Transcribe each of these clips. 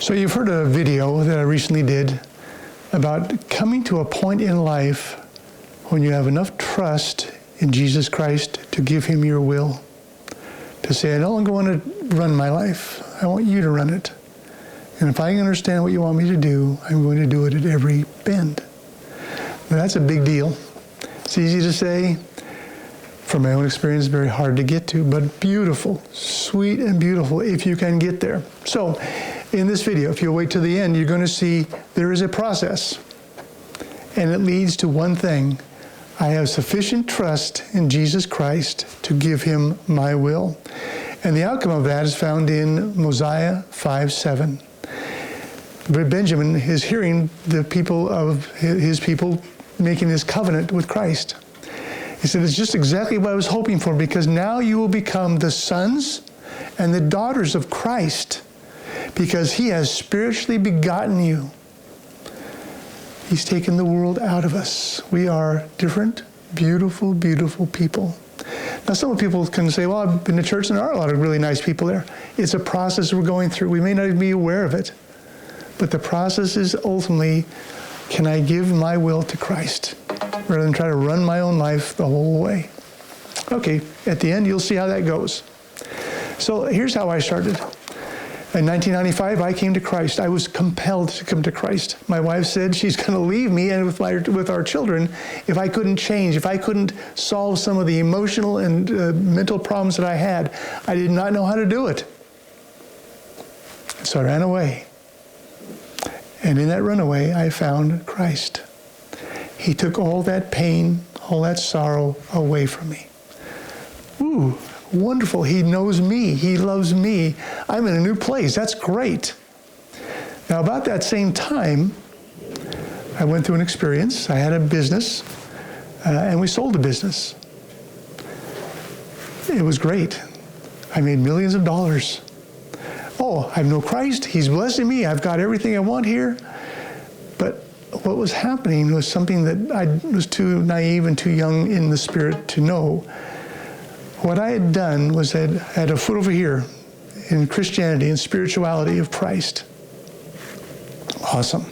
So you've heard a video that I recently did about coming to a point in life when you have enough trust in Jesus Christ to give him your will. To say, I no longer want to run my life. I want you to run it. And if I understand what you want me to do, I'm going to do it at every bend. Now, that's a big deal. It's easy to say. From my own experience, very hard to get to, but beautiful, sweet and beautiful if you can get there. So in this video, if you'll wait till the end, you're going to see there is a process. And it leads to one thing. I have sufficient trust in Jesus Christ to give him my will. And the outcome of that is found in Mosiah 5:7. But Benjamin is hearing the people of his people making this covenant with Christ. He said, it's just exactly what I was hoping for, because now you will become the sons and the daughters of Christ, because he has spiritually begotten you. He's taken the world out of us. We are different, beautiful, beautiful people. Now, some people can say, well, I've been to church and there are a lot of really nice people there. It's a process we're going through. We may not even be aware of it. But the process is ultimately, can I give my will to Christ rather than try to run my own life the whole way? Okay, at the end, you'll see how that goes. So here's how I started. In 1995, I came to Christ. I was compelled to come to Christ. My wife said she's going to leave me and with our children if I couldn't change, if I couldn't solve some of the emotional and mental problems that I had. I did not know how to do it. So I ran away. And in that runaway, I found Christ. He took all that pain, all that sorrow away from me. Ooh. Wonderful. He knows me. He loves me. I'm in a new place. That's great. Now, about that same time, I went through an experience. I had a business, and we sold the business. It was great. I made millions of dollars. Oh, I have no Christ. He's blessing me. I've got everything I want here. But what was happening was something that I was too naive and too young in the spirit to know. What I had done was I had a foot over here in Christianity and spirituality of Christ. Awesome.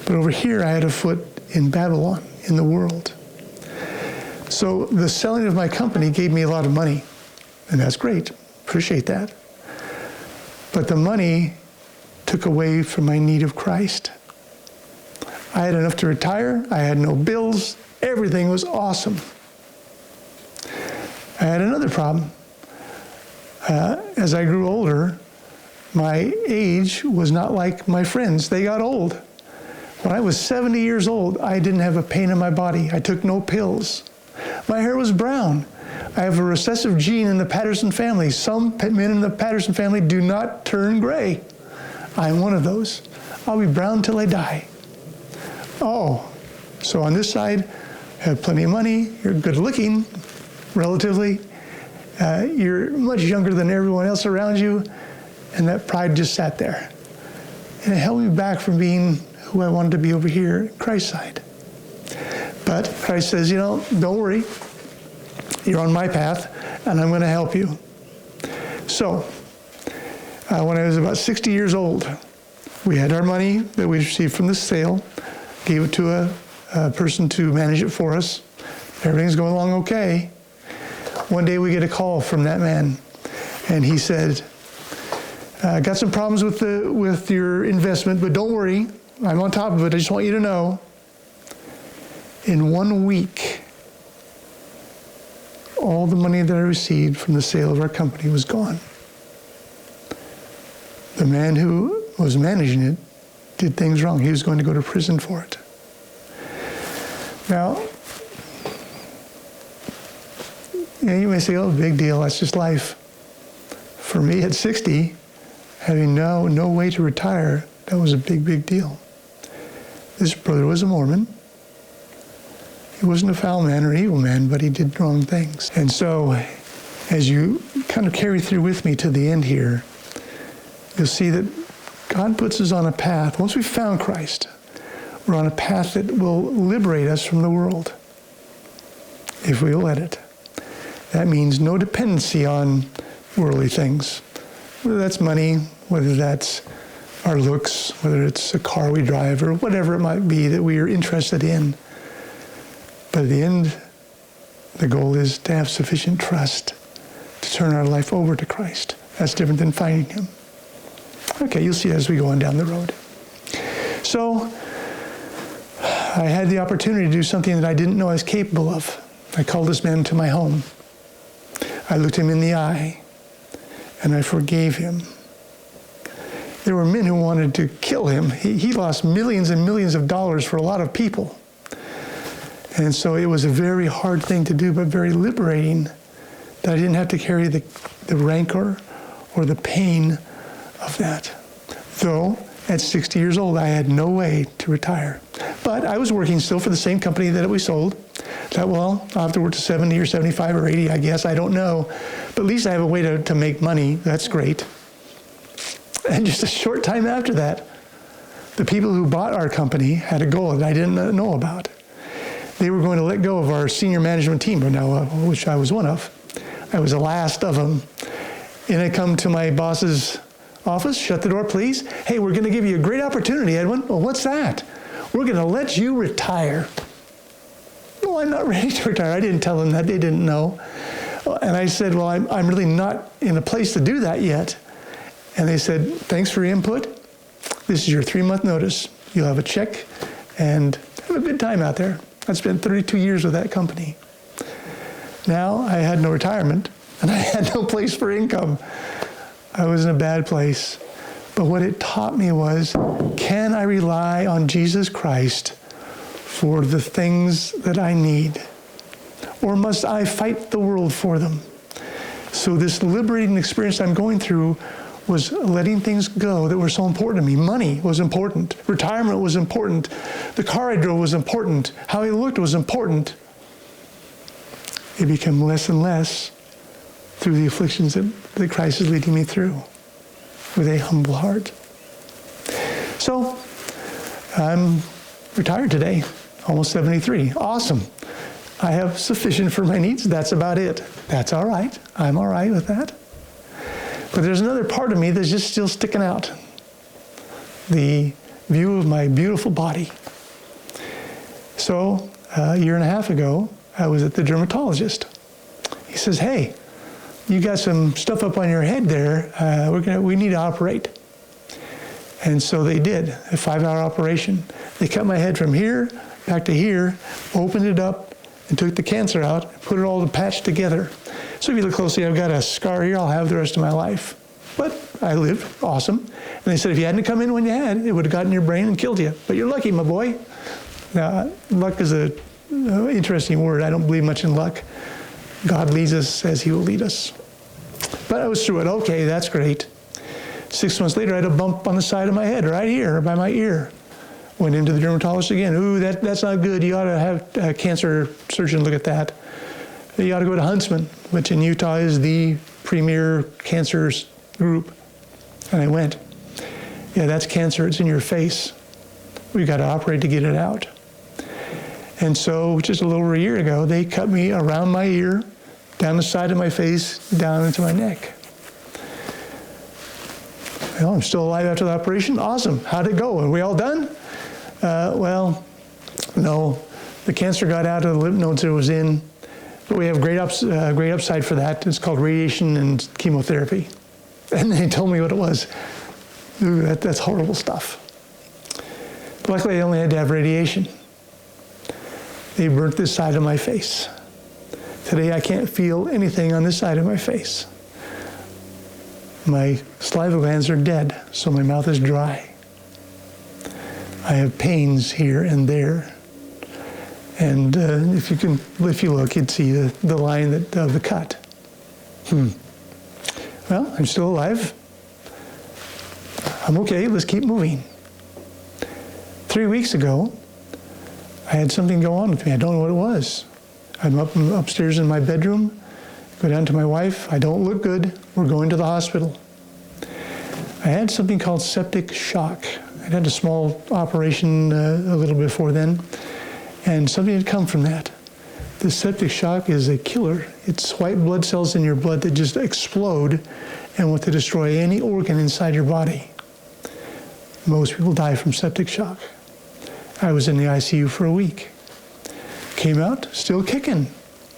But over here, I had a foot in Babylon, in the world. So the selling of my company gave me a lot of money, and that's great. Appreciate that. But the money took away from my need of Christ. I had enough to retire. I had no bills. Everything was awesome. I had another problem. As I grew older, my age was not like my friends. They got old. When I was 70 years old, I didn't have a pain in my body. I took no pills. My hair was brown. I have a recessive gene in the Patterson family. Some men in the Patterson family do not turn gray. I'm one of those. I'll be brown till I die. Oh, so on this side, I have plenty of money. You're good looking. Relatively, you're much younger than everyone else around you, and that pride just sat there. And it held me back from being who I wanted to be over here, Christ's side. But Christ says, don't worry, you're on my path, and I'm going to help you. So, when I was about 60 years old, we had our money that we received from the sale, gave it to a person to manage it for us. Everything's going along okay. One day we get a call from that man, and he said, got some problems with your investment, but don't worry, I'm on top of it. I just want you to know, in 1 week, all the money that I received from the sale of our company was gone. The man who was managing it did things wrong. He was going to go to prison for it. Now, you may say, oh, big deal, that's just life. For me at 60, having now no way to retire, that was a big, big deal. This brother was a Mormon. He wasn't a foul man or evil man, but he did wrong things. And so, as you kind of carry through with me to the end here, you'll see that God puts us on a path. Once we've found Christ, we're on a path that will liberate us from the world, if we will let it. That means no dependency on worldly things, whether that's money, whether that's our looks, whether it's a car we drive or whatever it might be that we are interested in. But at the end, the goal is to have sufficient trust to turn our life over to Christ. That's different than finding him. Okay, you'll see as we go on down the road. So I had the opportunity to do something that I didn't know I was capable of. I called this man to my home. I looked him in the eye, and I forgave him. There were men who wanted to kill him. He lost millions and millions of dollars for a lot of people. And so it was a very hard thing to do, but very liberating, that I didn't have to carry the rancor or the pain of that. Though, at 60 years old, I had no way to retire. But I was working still for the same company that we sold. Thought, well, I'll have to work to 70 or 75 or 80, I guess. I don't know. But at least I have a way to make money. That's great. And just a short time after that, the people who bought our company had a goal that I didn't know about. They were going to let go of our senior management team, which I was one of. I was the last of them. And I come to my boss's office, shut the door, please. Hey, we're going to give you a great opportunity, Edwin. Well, what's that? We're going to let you retire. Well, I'm not ready to retire. I didn't tell them that. They didn't know. And I said, well, I'm really not in a place to do that yet. And they said, thanks for your input. This is your 3-month notice. You'll have a check and have a good time out there. I spent 32 years with that company. Now I had no retirement and I had no place for income. I was in a bad place. But what it taught me was, can I rely on Jesus Christ for the things that I need? Or must I fight the world for them? So this liberating experience I'm going through was letting things go that were so important to me. Money was important. Retirement was important. The car I drove was important. How I looked was important. It became less and less through the afflictions that Christ is leading me through with a humble heart. So I'm retired today, almost 73. Awesome. I have sufficient for my needs. That's about it. That's all right. I'm all right with that. But there's another part of me that's just still sticking out. The view of my beautiful body. So a year and a half ago, I was at the dermatologist. He says, hey, you got some stuff up on your head there. We need to operate. And so they did, a 5-hour operation. They cut my head from here back to here, opened it up, and took the cancer out, and put it all patched together. So if you look closely, I've got a scar here I'll have the rest of my life. But I lived, awesome. And they said, if you hadn't come in when you had, it would have gotten in your brain and killed you. But you're lucky, my boy. Now, luck is an interesting word. I don't believe much in luck. God leads us as he will lead us. But I was through it. Okay, that's great. 6 months later, I had a bump on the side of my head, right here, by my ear. Went into the dermatologist again. Ooh, that's not good. You ought to have a cancer surgeon look at that. You ought to go to Huntsman, which in Utah is the premier cancer group. And I went. Yeah, that's cancer. It's in your face. We've got to operate to get it out. And so just a little over a year ago, they cut me around my ear, down the side of my face, down into my neck. Well, I'm still alive after the operation. Awesome. How'd it go? Are we all done? Well, no. The cancer got out of the lymph nodes it was in. But we have great upside for that. It's called radiation and chemotherapy. And they told me what it was. Ooh, that's horrible stuff. But luckily, I only had to have radiation. They burnt this side of my face. Today, I can't feel anything on this side of my face. My saliva glands are dead, so my mouth is dry. I have pains here and there. And if you look, you'd see the line of the cut. Well, I'm still alive. I'm okay, let's keep moving. 3 weeks ago, I had something go on with me. I don't know what it was. I'm upstairs in my bedroom, go down to my wife. I don't look good. We're going to the hospital. I had something called septic shock. I'd had a small operation a little before then, and something had come from that. The septic shock is a killer. It's white blood cells in your blood that just explode and want to destroy any organ inside your body. Most people die from septic shock. I was in the ICU for a week. Came out, still kicking.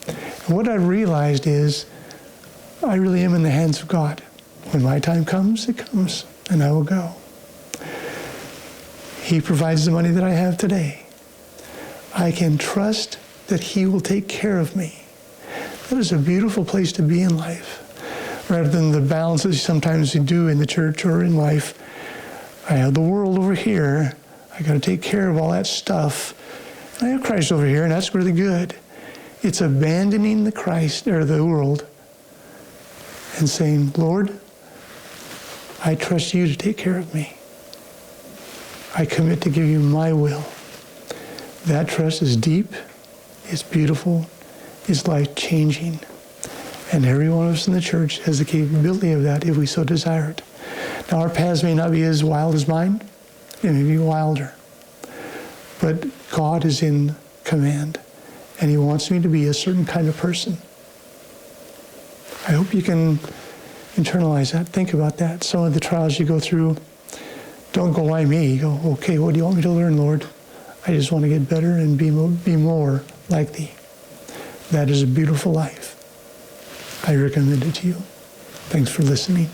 And what I realized is I really am in the hands of God. When my time comes, it comes, and I will go. He provides the money that I have today. I can trust that He will take care of me. That is a beautiful place to be in life. Rather than the balances sometimes you do in the church or in life. I have the world over here. I got to take care of all that stuff. I have Christ over here, and that's really good. It's abandoning the Christ or the world and saying, Lord, I trust you to take care of me. I commit to give you my will. That trust is deep, it's beautiful, it's life-changing. And every one of us in the church has the capability of that if we so desire it. Now, our paths may not be as wild as mine. It may be wilder. But God is in command, and He wants me to be a certain kind of person. I hope you can internalize that. Think about that. Some of the trials you go through, don't go, why me? You go, okay, what do you want me to learn, Lord? I just want to get better and be more like Thee. That is a beautiful life. I recommend it to you. Thanks for listening.